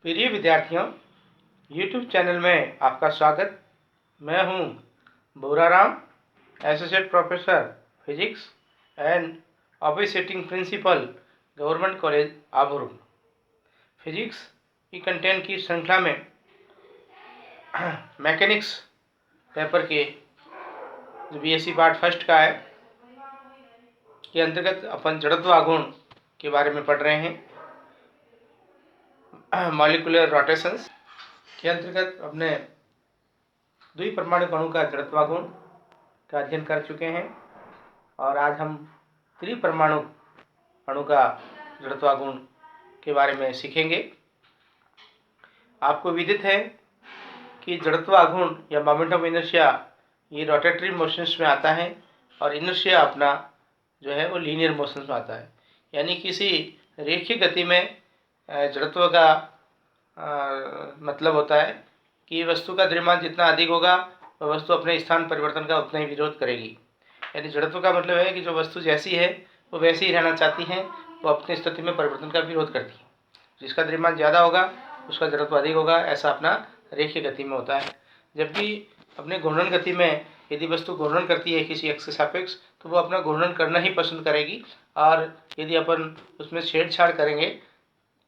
प्रिय विद्यार्थियों, YouTube channel में आपका स्वागत। मैं हूं Boraram, associate professor physics and office principal, government college Aborum. Physics की कंटेंट की श्रृंखला में मैकेनिक्स पेपर के जो BSc पार्ट फर्स्ट का है के अंतर्गत अपन जड़त्व आघूर्ण के बारे में पढ़ रहे हैं। मॉलिक्यूलर रोटेशंस के अंतर्गत अपने द्विपरमाणु अणु का जड़त्वाघूर्ण का अध्ययन कर चुके हैं और आज हम त्रिपरमाणु अणु का जड़त्वाघूर्ण के बारे में सीखेंगे। आपको विदित है कि जड़त्वाघूर्ण या मोमेंट ऑफ इनर्शिया ये रोटेटरी मोशंस में आता है और इनर्शिया अपना जो है वो लीनियर मोशंस में आता है। यानी किसी रेखीय गति में जड़त्व का मतलब होता है कि वस्तु का द्रव्यमान जितना अधिक होगा वह वस्तु अपने स्थान परिवर्तन का उतना ही विरोध करेगी। यानी जड़त्व का मतलब है कि जो वस्तु जैसी है वो वैसी ही रहना चाहती है, वो अपनी स्थिति में परिवर्तन का विरोध करती है। जिसका द्रव्यमान ज़्यादा होगा उसका जड़त्व अधिक होगा, ऐसा अपना रेखीय गति में होता है। जबकि अपने घूर्णन गति में यदि वस्तु घूर्णन करती है किसी अक्ष के सापेक्ष तो वो अपना घूर्णन करना ही पसंद करेगी, और यदि अपन उसमें छेड़छाड़ करेंगे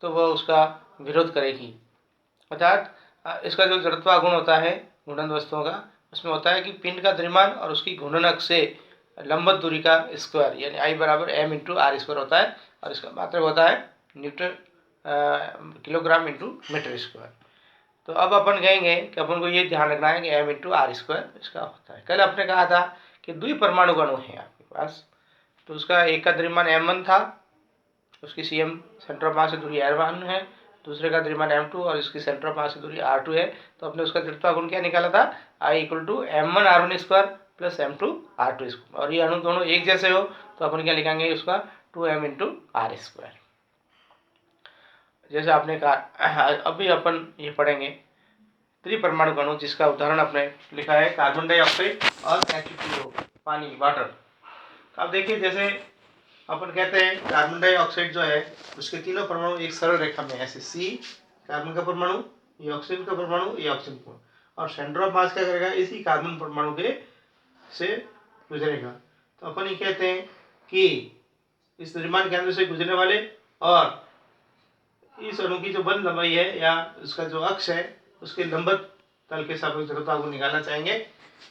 तो वह उसका विरोध करेगी। अर्थात इसका जो जड़त्वाघूर्ण होता है घूर्णन वस्तुओं का, उसमें होता है कि पिंड का द्रव्यमान और उसकी घूर्णन अक्ष से लंबवत दूरी का स्क्वायर यानी I बराबर m इंटू आर स्क्वायर होता है, और इसका मात्रक होता है newton kilogram into metre square. तो अब अपन कहेंगे कि अपन को ये ध्यान रखना है कि m इंटू आर स्क्वायर इसका होता है। कल आपने कहा था कि द्विपरमाणु अणु है आपके पास, तो उसका एक का द्रव्यमान m1 था, उसकी CM सेंटर ऑफ मास से दूरी r1 है, दूसरे का द्रव्यमान m2 और इसकी सेंटर ऑफ मास से दूरी r2 है। तो अपने उसका जड़त्वाघूर्ण क्या निकाला था, I equal to m1 r1 square प्लस m2 r2 स्क्वायर। और ये अणु दोनों एक जैसे हो तो अपन क्या लिखेंगे उसका 2m इंटू आर स्क्वायर। जैसे आपने कहा, अभी अपन ये पढ़ेंगे त्रिपरमाणु अणु, जिसका उदाहरण आपने लिखा है कार्बन डाइऑक्साइड और H2O पानी वाटर। अब देखिए, जैसे अपन कहते हैं कार्बन डाइऑक्साइड जो है उसके तीनों परमाणु एक सरल रेखा में ऐसे C कार्बन का परमाणु, ये ऑक्सीजन का परमाणु, ये ऑक्सीजन का, और सेंटर ऑफ मास क्या करेगा, इसी कार्बन परमाणु के से गुजरेगा। तो अपन ये कहते हैं कि इस द्रव्यमान केंद्र से गुजरने वाले और इस अणु की जो बंध लंबाई है या उसका जो अक्ष है उसके लंबवत तल के सापेक्ष जड़त्वाघूर्ण निकालना चाहेंगे।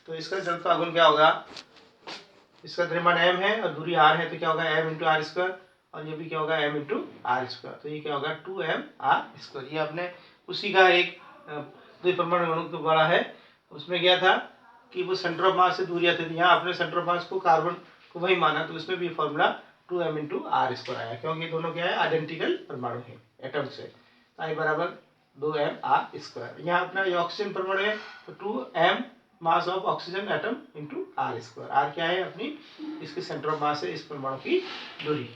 तो इसका जड़त्वाघूर्ण क्या होगा, इसका द्रव्यमान m है और दूरी r है, तो क्या होगा m इंटू आर स्क्वायर, और ये भी क्या होगा m इंटू आर स्क्वायर। तो ये क्या होगा 2m r स्क्वायर। ये आपने उसी का एक द्विपरमाणु अणु तो बड़ा है, उसमें क्या था कि वो सेंटर ऑफ मास से दूरियां थी। यहाँ आपने सेंटर ऑफ मास को कार्बन को वही माना, तो इसमें भी formula 2m into R square आया, क्योंकि ये दोनों क्या है आइडेंटिकल परमाणु है एटम से। I बराबर 2m r स्क्वायर। यहाँ अपना ये ऑक्सीजन परमाणु है तो 2m mass of oxygen atom into R square. R क्या है, अपनी इसके सेंटर ऑफ मास से इस परमाणु की दूरी।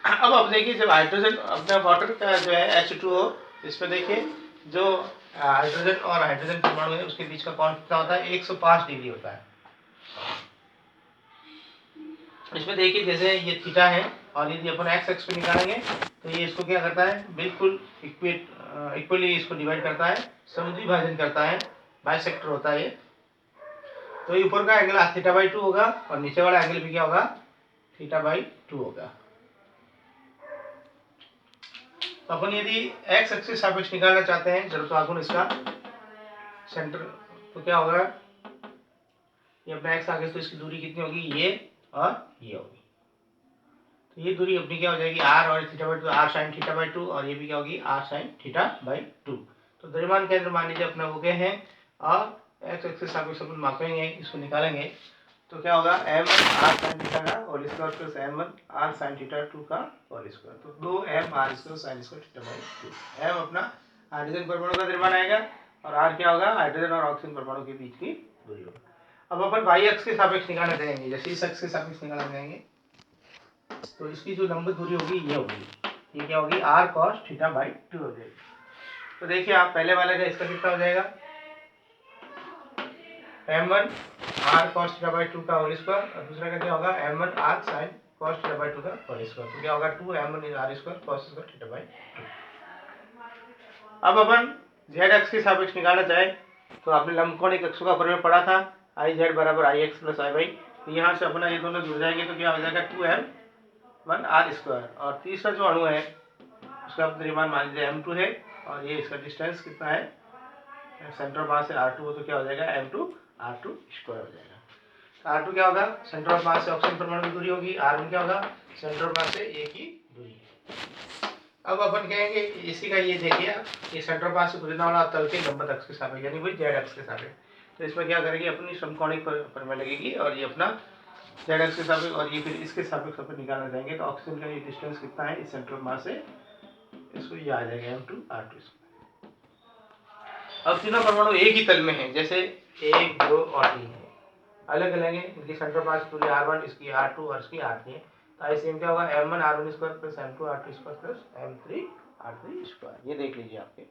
अब आप देखिए, जब हाइड्रोजन अपना वाटर का जो है H2O, इसमें देखिए जो हाइड्रोजन और हाइड्रोजन परमाणु है उसके बीच का कोण कितना होता है, 105 डिग्री होता है। इसमें देखिए जैसे ये थीटा है और यदि अपन एक्स एक्स पे निकालेंगे तो ये इसको क्या करता है, बिल्कुल इक्वली इसको डिवाइड करता है, समुद्विभाजन करता है, बाइसेक्टर होता है ये। तो ये ऊपर का एंगल थीटा बाई 2 होगा और नीचे वाला एंगल भी क्या होगा, थीटा बाई 2 होगा। तो अपन यदि एक्स एक्सिस सापेक्ष निकालना चाहते हैं जड़त्वाघूर्ण इसका सेंटर, तो क्या होगा, ये अपना एक्स आगे तो इसकी दूरी कितनी होगी, ये और ये होगी। तो ये दूरी अपनी क्या हो जाएगी r और theta by 2, r sine theta by 2, और ये भी क्या होगी r साइन थीटा बाई 2। तो द्रव्यमान केंद्र मान लीजिए अपना वो क्या है, और एक्स एक्सिस सापेक्ष अपन मापेंगे, इसको निकालेंगे तो क्या होगा m1 r साइन थीटा का whole square plus m1 r sine theta 2 का होल स्क्वायर। तो 2m r square sine square theta by 2। m अपना हाइड्रोजन परमाणु का द्रव्यमान आएगा और r क्या होगा, हाइड्रोजन और ऑक्सीजन परमाणु के बीच की दूरी होगा। अब अपन y अक्ष के सापेक्ष निकालना चाहेंगे, जैसे इस अक्ष के सापेक्ष निकालना चाहेंगे तो इसकी जो लंब दूरी होगी ये होगी, ये क्या होगी r cos थीटा बाई 2 हो जाएगी। तो देखिए आप पहले वाले का इसका कितना हो जाएगा, m1 r cos theta by 2 का होल स्क्वायर, और दूसरा का क्या होगा m1 r sin cos theta by 2 का होल स्क्वायर। तो क्या होगा 2m1 r square cos square theta by 2। अब अपन जेड एक्स के सापेक्ष निकालना चाहे तो आपने लंबकोणिक अक्षों का प्रमेय पढ़ा था, आई जेड बराबर आई एक्स प्लस आई वाई। तो यहाँ से अपना ये दोनों जुड़ जाएंगे तो क्या हो जाएगा 2m1r²। और तीसरा जो अणु है उसका द्रव्यमान मान लीजिए m2 है और ये इसका डिस्टेंस कितना है, सेंटर ऑफ मास से r2 हो तो क्या हो जाएगा m2r2² हो जाएगा। r2 क्या होगा, सेंटर ऑफ मास से ऑक्सीजन परमाणु की दूरी होगी, r1 क्या होगा, सेंटर ऑफ मास से a की दूरी। अब अपन कहेंगे इसी का ये देखिए आप, ये सेंटर ऑफ मास से गुजरने वाला तल के लंबवत अक्ष के सापेक्ष यानी वही जेड अक्ष के सापेक्ष। तो इसमें क्या करेंगे, अपनी समकोणिक प्रमेय लगेगी और ये अपना जेड अक्ष के सापेक्ष और ये फिर इसके सापेक्ष अपन निकालना चाहेंगे। तो ऑक्सीजन का ये डिस्टेंस कितना है इस सेंटर ऑफ मास से, इसको ये आ जाएगा m2r2²। अब तीनों परमाणु एक ही तल में है, जैसे 1, 2 और 3 है, अलग अलग है, इनकी सेंटर ऑफ मास पूरी r1, इसकी r2 और इसकी r3 है। तो आईसीएम क्या होगा, m1r1² plus m2r2² plus m3r3²। ये देख लीजिए आपके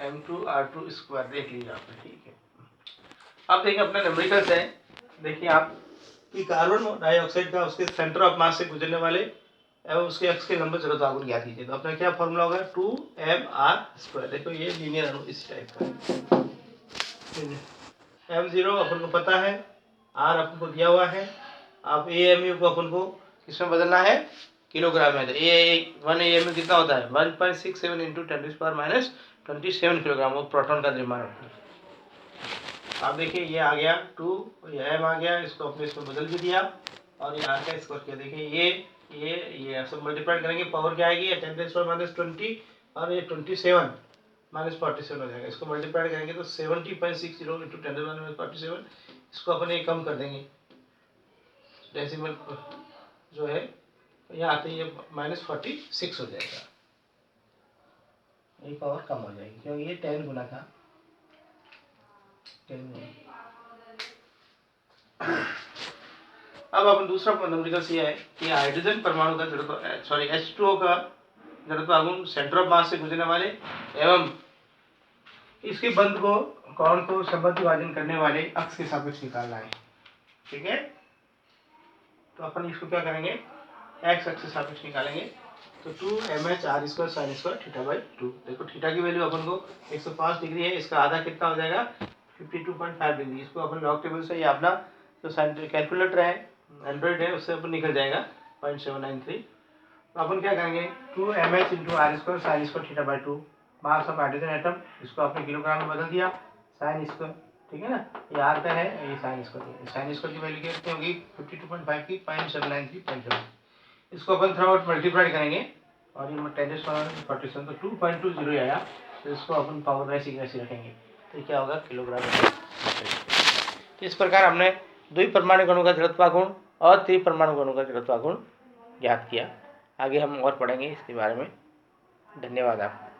m2r2² देख लीजिए आपने, ठीक है। अब देखिए अपना न्यूमेरिकल्स है, देखिए आप कि कार्बन डाइऑक्साइड का उसके सेंटर ऑफ मास से गुजरने वाले एवं उसके अक्ष के लंबे जड़त्व आघूर्ण ज्ञात कीजिए। तो अपना क्या फॉर्मूला होगा, 2mr²। देखो ये लीनियर अणु इस टाइप का है, m0 अपन को पता है, r अपन को दिया हुआ है। आप AMU को अपन को किसमें बदलना है, किलोग्राम में। 1 AMU कितना होता है, 1.67 इंटू 10⁻27 किलोग्राम, वो प्रोटॉन का द्रव्यमान होता है। आप देखिए ये आ गया 2, ये m आ गया, इसको अपने इसमें बदल भी दिया और ये r का स्क्वायर किया। देखिए ये सब मल्टीप्लाई करेंगे, पावर क्या आएगी, 10⁻20 और ये 27 - 47 हो जाएगा। इसको मल्टीप्लाई करेंगे तो 70.60 इंटू 10⁻47, इसको अपन ये कम कर देंगे, डेसिमल जो है यहाँ आते ही -46 हो जाएगा, ये पावर कम हो जाएगी क्योंकि ये 10 गुना था, 10 गुना। अब अपन दूसरा न्यूमेरिकल ये है कि हाइड्रोजन परमाणु का जड़त्व H2O का जड़त्व आघूर्ण सेंटर ऑफ मास से गुजरने वाले एवं इसके बंध को कोण को संबंध विभाजन करने वाले अक्ष के सापेक्ष निकालना है, ठीक है। तो अपन इसको क्या करेंगे, x अक्ष से सापेक्ष निकालेंगे। तो 2mhr² sin² θ/2। देखो थीटा की वैल्यू अपन को 105 डिग्री है, इसका आधा कितना हो जाएगा 52.5 डिग्री। इसको अपन लॉग टेबल से या अपना जो कैलकुलेटर है एंड्रॉइड है उससे अपन निकल जाएगा 0.793। तो अपन क्या करेंगे, 2mh × r² sin² θ/2 mass of hydrogen atom, इसको आपने किलोग्राम में बदल दिया, sin², ठीक है ना, ये r का है, ये sin² की वैल्यू कितनी होगी 52.5 की 0.793.7। इसको अपन थोड़ा बहुत मल्टीप्लाई करेंगे और ये 10⁻47 तो 2.20 आया। तो इसको अपन पावर वैसी रखेंगे तो क्या होगा, किलोग्राम। इस प्रकार हमने द्विपरमाणु अणु का जड़त्व आघूर्ण और त्रिपरमाणु अणु का जड़त्व आघूर्ण ज्ञात किया। आगे हम और पढ़ेंगे इसके बारे में। धन्यवाद आपका।